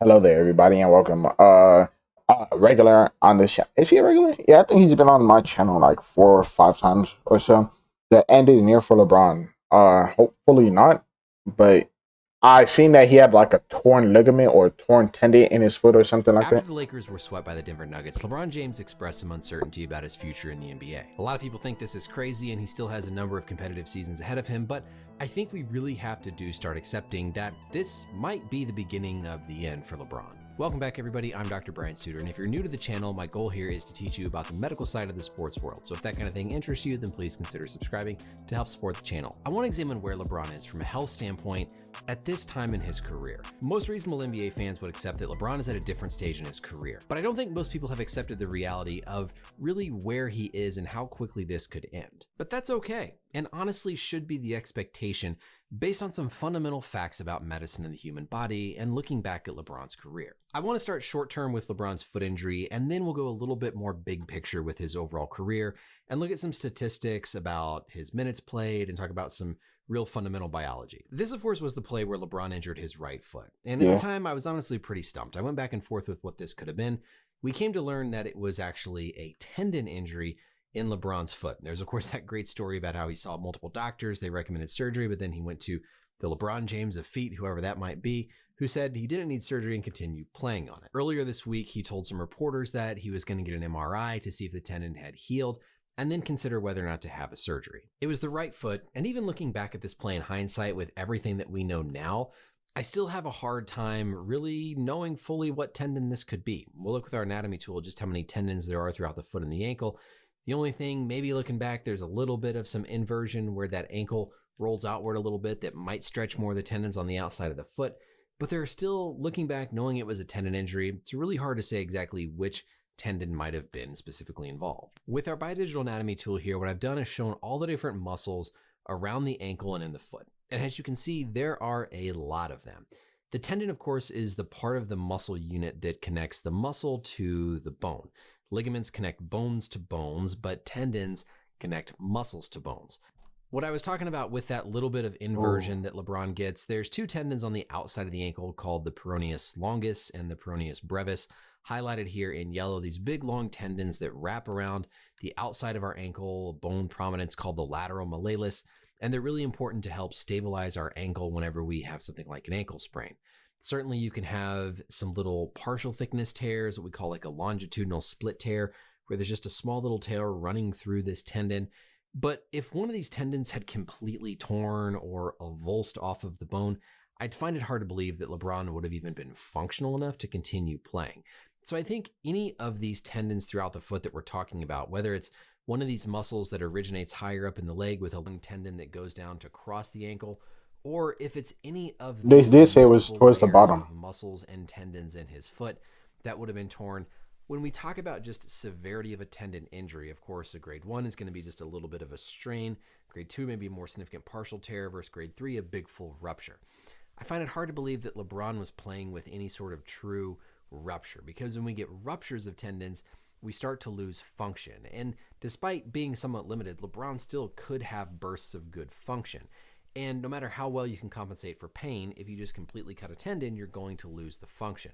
Hello there, everybody, and welcome. Regular on this channel. Is he a regular? Yeah, I think he's been on my channel like 4 or 5 times or so. The end is near for LeBron. Hopefully not, but I seen that he had like a torn ligament or a torn tendon in his foot or something like After that. the Lakers were swept by the Denver Nuggets, LeBron James expressed some uncertainty about his future in the NBA. A lot of people think this is crazy and he still has a number of competitive seasons ahead of him, but I think we really have to start accepting that this might be the beginning of the end for LeBron. Welcome back, everybody. I'm Dr. Brian Suter, and if you're new to the channel, my goal here is to teach you about the medical side of the sports world. So if that kind of thing interests you, then please consider subscribing to help support the channel. I want to examine where LeBron is from a health standpoint at this time in his career. Most reasonable NBA fans would accept that LeBron is at a different stage in his career, but I don't think most people have accepted the reality of really where he is and how quickly this could end. But that's okay, and honestly should be the expectation based on some fundamental facts about medicine and the human body and looking back at LeBron's career. I want to start short term with LeBron's foot injury, and then we'll go a little bit more big picture with his overall career and look at some statistics about his minutes played and talk about some real fundamental biology. This, of course, was the play where LeBron injured his right foot. And at the time, I was honestly pretty stumped. I went back and forth with what this could have been. We came to learn that it was actually a tendon injury in LeBron's foot. There's, of course, that great story about how he saw multiple doctors. They recommended surgery, but then he went to the LeBron James of feet, whoever that might be, who said he didn't need surgery and continued playing on it. Earlier this week, he told some reporters that he was going to get an MRI to see if the tendon had healed and then consider whether or not to have a surgery. It was the right foot, and even looking back at this play in hindsight with everything that we know now, I still have a hard time really knowing fully what tendon this could be. We'll look with our anatomy tool just how many tendons there are throughout the foot and the ankle. The only thing, maybe looking back, there's a little bit of some inversion where that ankle rolls outward a little bit that might stretch more of the tendons on the outside of the foot, but there are still, looking back, knowing it was a tendon injury, it's really hard to say exactly which tendon might have been specifically involved. With our bidigital anatomy tool here, what I've done is shown all the different muscles around the ankle and in the foot. And as you can see, there are a lot of them. The tendon, of course, is the part of the muscle unit that connects the muscle to the bone. Ligaments connect bones to bones, but tendons connect muscles to bones. What I was talking about with that little bit of inversion that LeBron gets, there's two tendons on the outside of the ankle called the peroneus longus and the peroneus brevis, highlighted here in yellow, these big long tendons that wrap around the outside of our ankle, bone prominence called the lateral malleolus, and they're really important to help stabilize our ankle whenever we have something like an ankle sprain. Certainly you can have some little partial thickness tears, what we call like a longitudinal split tear, where there's just a small little tear running through this tendon. But if one of these tendons had completely torn or avulsed off of the bone, I'd find it hard to believe that LeBron would have even been functional enough to continue playing. So I think any of these tendons throughout the foot that we're talking about, whether it's one of these muscles that originates higher up in the leg with a long tendon that goes down to cross the ankle, or if it's any of They these did say it was multiple towards the layers bottom. of muscles and tendons in his foot that would have been torn. When we talk about just severity of a tendon injury, of course, a grade 1 is going to be just a little bit of a strain. Grade 2 may be a more significant partial tear versus grade 3, a big full rupture. I find it hard to believe that LeBron was playing with any sort of true rupture, because when we get ruptures of tendons, we start to lose function. And despite being somewhat limited, LeBron still could have bursts of good function. And no matter how well you can compensate for pain, if you just completely cut a tendon, you're going to lose the function.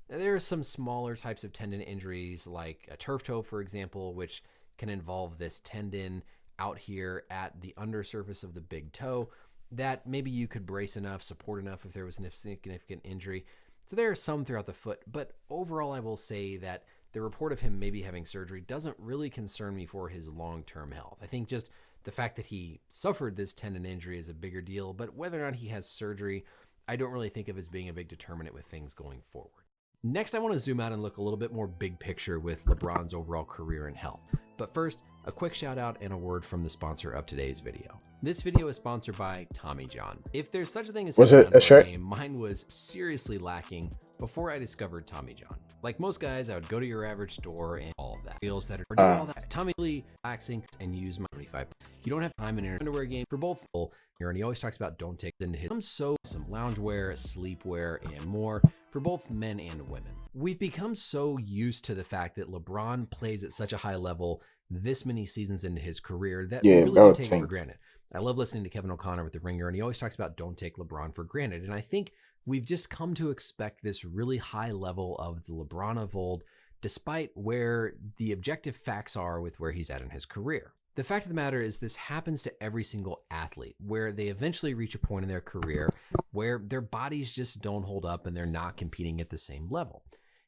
Now, there are some smaller types of tendon injuries, like a turf toe, for example, which can involve this tendon out here at the undersurface of the big toe that maybe you could brace enough, support enough if there was a significant injury. So there are some throughout the foot, but overall I will say that the report of him maybe having surgery doesn't really concern me for his long-term health. I think just the fact that he suffered this tendon injury is a bigger deal, but whether or not he has surgery, I don't really think of as being a big determinant with things going forward. Next, I want to zoom out and look a little bit more big picture with LeBron's overall career and health. But first, a quick shout out and a word from the sponsor of today's video. This video is sponsored by Tommy John. If there's such a thing as Was having it an a shirt? underwear game, mine was seriously lacking before I discovered Tommy John. Like most guys, I would go to your average store and all of that. Feels that are do all that. Tommy really relaxing and use my 25. You don't have time in an underwear game for both full here, and he always talks about don't take into his some loungewear, sleepwear, and more for both men and women. We've become so used to the fact that LeBron plays at such a high level this many seasons into his career that we Yeah, really bro. do take it for granted. I love listening to Kevin O'Connor with The Ringer, and he always talks about don't take LeBron for granted. And I think We've just come to expect this really high level of the LeBron of old, despite where the objective facts are with where he's at in his career. The fact of the matter is this happens to every single athlete, where they eventually reach a point in their career where their bodies just don't hold up and they're not competing at the same level.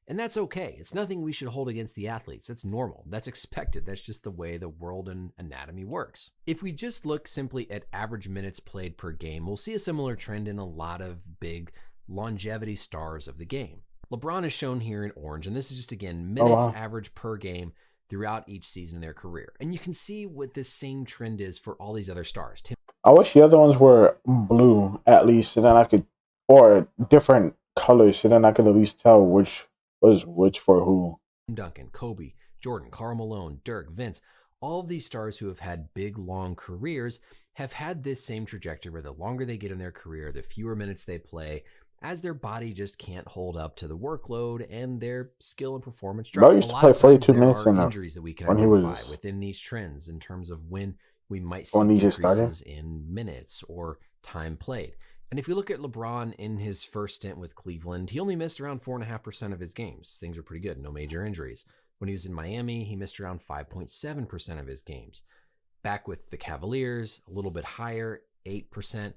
And that's okay. It's nothing we should hold against the athletes. That's normal. That's expected. That's just the way the world and anatomy works. If we just look simply at average minutes played per game, we'll see a similar trend in a lot of big longevity stars of the game. LeBron is shown here in orange, and this is just, again, minutes average per game throughout each season of their career. And you can see what this same trend is for all these other stars. I wish the other ones were blue, at least, so then I could, or different colors, so then I could at least tell which was which for who. Duncan, Kobe, Jordan, Karl Malone, Dirk, Vince, all of these stars who have had big, long careers have had this same trajectory where the longer they get in their career, the fewer minutes they play, as their body just can't hold up to the workload and their skill and performance drop. Bro used to play 42 minutes in injuries that we can identify within these trends in terms of when we might see decreases in minutes or time played. And if you look at LeBron in his first stint with Cleveland, he only missed around 4.5% of his games. Things were pretty good, no major injuries. When he was in Miami, he missed around 5.7% of his games. Back with the Cavaliers, a little bit higher, 8%.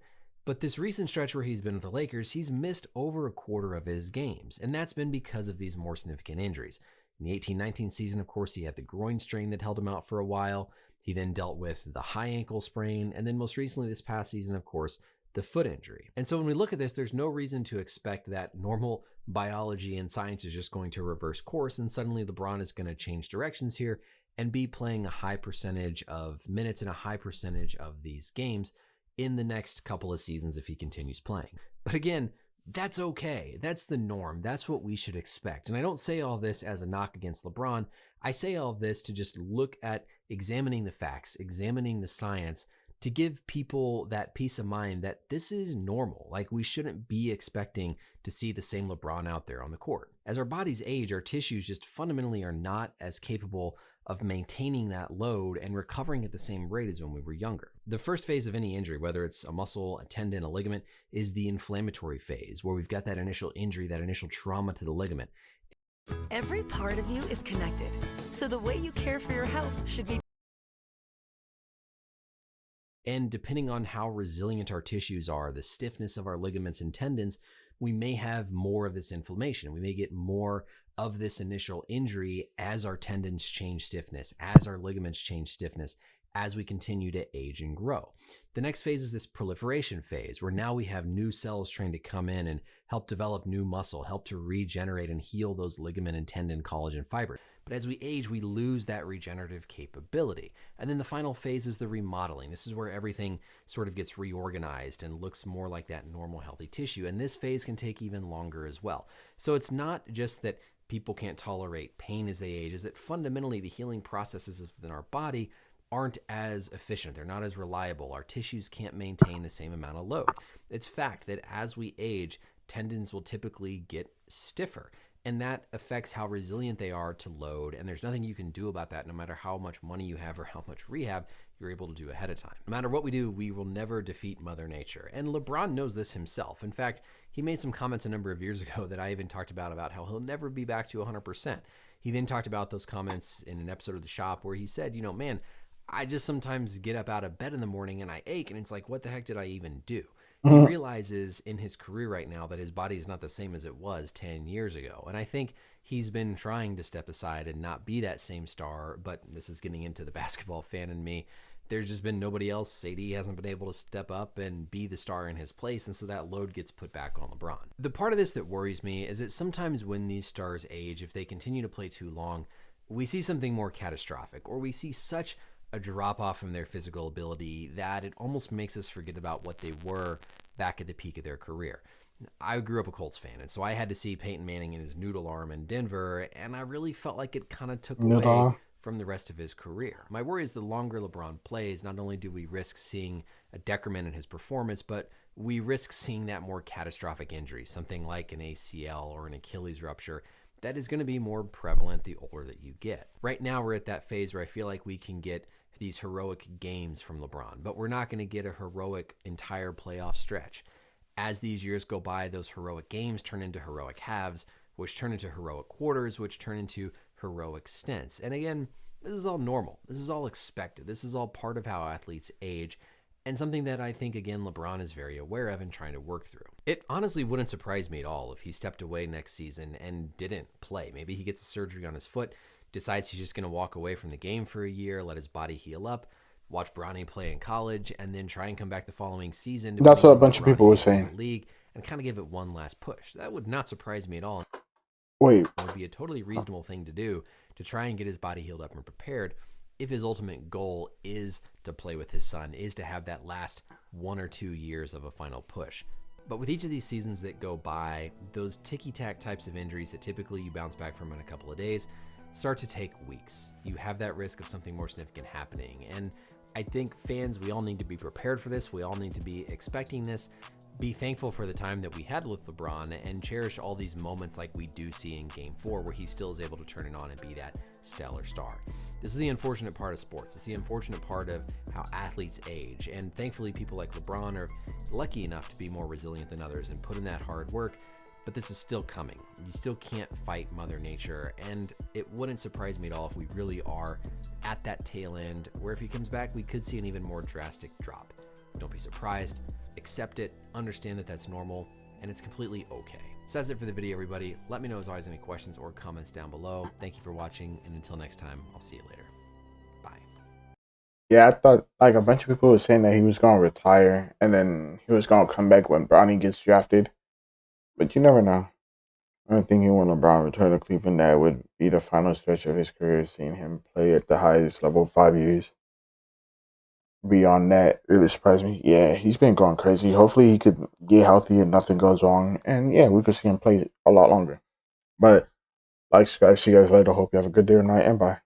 But this recent stretch where he's been with the Lakers, he's missed over a quarter of his games, and that's been because of these more significant injuries. In the 18-19 season, of course, he had the groin strain that held him out for a while. He then dealt with the high ankle sprain, and then most recently this past season, of course, the foot injury. And so when we look at this, there's no reason to expect that normal biology and science is just going to reverse course, and suddenly LeBron is going to change directions here and be playing a high percentage of minutes and a high percentage of these games in the next couple of seasons if he continues playing. But again, that's okay. That's the norm. That's what we should expect. And I don't say all this as a knock against LeBron. I say all of this to just look at examining the facts, examining the science, to give people that peace of mind that this is normal. Like, we shouldn't be expecting to see the same LeBron out there on the court. As our bodies age, our tissues just fundamentally are not as capable of maintaining that load and recovering at the same rate as when we were younger. The first phase of any injury, whether it's a muscle, a tendon, a ligament, is the inflammatory phase, where we've got that initial injury, that initial trauma to the ligament. Every part of you is connected, so the way you care for your health should be. And depending on how resilient our tissues are, the stiffness of our ligaments and tendons, we may have more of this inflammation. We may get more of this initial injury as our tendons change stiffness, as our ligaments change stiffness, as we continue to age and grow. The next phase is this proliferation phase, where now we have new cells trying to come in and help develop new muscle, help to regenerate and heal those ligament and tendon collagen fibers. But as we age, we lose that regenerative capability. And then the final phase is the remodeling. This is where everything sort of gets reorganized and looks more like that normal, healthy tissue. And this phase can take even longer as well. So it's not just that people can't tolerate pain as they age, is that fundamentally the healing processes within our body aren't as efficient. They're not as reliable. Our tissues can't maintain the same amount of load. It's fact that as we age, tendons will typically get stiffer, and that affects how resilient they are to load, and there's nothing you can do about that no matter how much money you have or how much rehab you're able to do ahead of time. No matter what we do, we will never defeat Mother Nature, and LeBron knows this himself. In fact, he made some comments a number of years ago that I even talked about how he'll never be back to 100%. He then talked about those comments in an episode of The Shop where he said, you know, man, I just sometimes get up out of bed in the morning and I ache, and it's like, what the heck did I even do? He realizes in his career right now that his body is not the same as it was 10 years ago. And I think he's been trying to step aside and not be that same star, but this is getting into the basketball fan in me. There's just been nobody else. Sadie hasn't been able to step up and be the star in his place, and so that load gets put back on LeBron. The part of this that worries me is that sometimes when these stars age, if they continue to play too long, we see something more catastrophic, or we see such a drop off from their physical ability that it almost makes us forget about what they were back at the peak of their career. I grew up a Colts fan, and so I had to see Peyton Manning and his noodle arm in Denver, and I really felt like it kind of took away from the rest of his career. My worry is the longer LeBron plays, not only do we risk seeing a decrement in his performance, but we risk seeing that more catastrophic injury, something like an ACL or an Achilles rupture, that is going to be more prevalent the older that you get. Right now, we're at that phase where I feel like we can get these heroic games from LeBron, but we're not going to get a heroic entire playoff stretch. As these years go by, those heroic games turn into heroic halves, which turn into heroic quarters, which turn into heroic stints. And again, this is all normal. This is all expected. This is all part of how athletes age, and something that I think, again, LeBron is very aware of and trying to work through. It honestly wouldn't surprise me at all if he stepped away next season and didn't play. Maybe he gets a surgery on his foot, decides he's just going to walk away from the game for a year, let his body heal up, watch Bronny play in college, and then try and come back the following season. That's what a bunch of people were saying. In the league, and kind of give it one last push. That would not surprise me at all. Wait. It would be a totally reasonable thing to do to try and get his body healed up and prepared if his ultimate goal is to play with his son, is to have that last 1 or 2 years of a final push. But with each of these seasons that go by, those ticky-tack types of injuries that typically you bounce back from in a couple of days start to take weeks. You have that risk of something more significant happening. And I think fans, we all need to be prepared for this. We all need to be expecting this. Be thankful for the time that we had with LeBron and cherish all these moments like we do see in Game 4 where he still is able to turn it on and be that stellar star. This is the unfortunate part of sports. It's the unfortunate part of how athletes age. And thankfully, people like LeBron are lucky enough to be more resilient than others and put in that hard work. But this is still coming. You still can't fight Mother Nature. And it wouldn't surprise me at all if we really are at that tail end where if he comes back, we could see an even more drastic drop. Don't be surprised. Accept it. Understand that that's normal. And it's completely okay. So that's it for the video, everybody. Let me know as always any questions or comments down below. Thank you for watching. And until next time, I'll see you later. Bye. Yeah, I thought like a bunch of people were saying that he was going to retire and then he was going to come back when Bronny gets drafted. But you never know. I don't think when LeBron returned to Cleveland, that would be the final stretch of his career, seeing him play at the highest level 5 years. Beyond that, it really surprised me. Yeah, he's been going crazy. Hopefully he could get healthy and nothing goes wrong. And yeah, we could see him play a lot longer. But like, subscribe, see you guys later. Hope you have a good day or night, and bye.